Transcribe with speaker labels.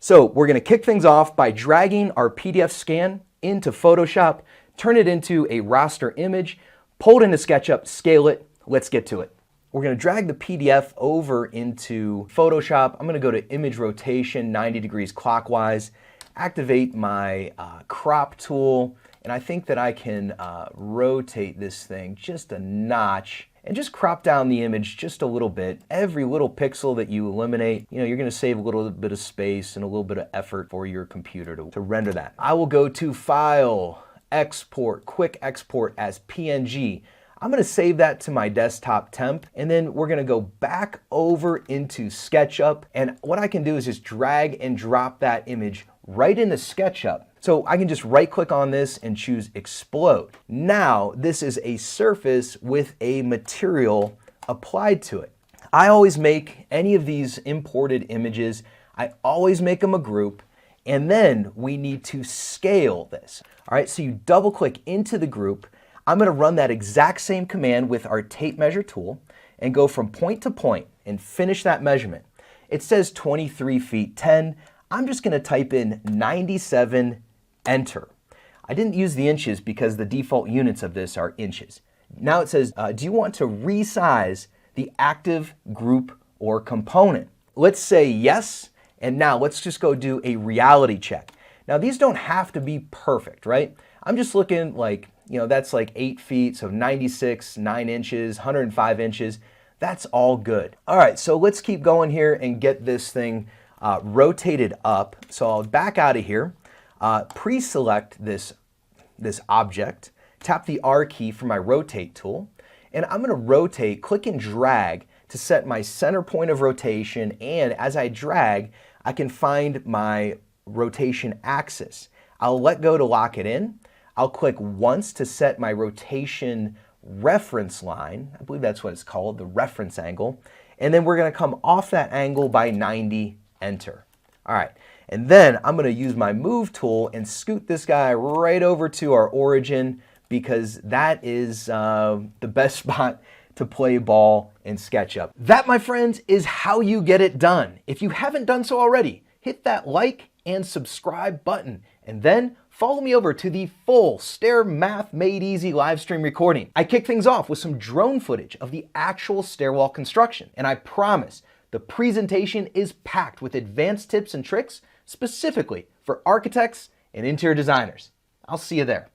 Speaker 1: So we're going to kick things off by dragging our PDF scan into Photoshop, turn it into a raster image, pull it into SketchUp, scale it. Let's get to it. We're going to drag the PDF over into Photoshop. I'm going to go to image rotation, 90 degrees clockwise, activate my crop tool, and I think that I can rotate this thing just a notch and just crop down the image just a little bit. Every little pixel that you eliminate, you're going to save a little bit of space and a little bit of effort for your computer to render that. I will go to File, Export, Quick Export as PNG. I'm going to save that to my desktop temp, and then we're going to go back over into SketchUp, and what I can do is just drag and drop that image right into SketchUp. So I can just right click on this and choose Explode. Now this is a surface with a material applied to it. I always make any of these imported images, I always make them a group, and then we need to scale this. All right, so you double click into the group. I'm going to run that exact same command with our tape measure tool and go from point to point and finish that measurement. It says 23 feet 10. I'm just going to type in 97, enter. I didn't use the inches because the default units of this are inches. Now it says, do you want to resize the active group or component? Let's say yes, and now let's just go do a reality check. Now these don't have to be perfect, right? I'm just looking like, that's like 8 feet, so 96, 9 inches, 105 inches. That's all good. All right, so let's keep going here and get this thing rotated up. So I'll back out of here, pre-select this object, tap the R key for my rotate tool, and I'm gonna rotate, click and drag to set my center point of rotation, and as I drag, I can find my rotation axis. I'll let go to lock it in. I'll click once to set my rotation reference line. I believe that's what it's called, the reference angle. And then we're going to come off that angle by 90, enter. All right, and then I'm going to use my move tool and scoot this guy right over to our origin, because that is the best spot to play ball in SketchUp. That, my friends, is how you get it done. If you haven't done so already, hit that like and subscribe button, and then follow me over to the full Stair Math Made Easy live stream recording. I kick things off with some drone footage of the actual stairwell construction, and I promise the presentation is packed with advanced tips and tricks specifically for architects and interior designers. I'll see you there.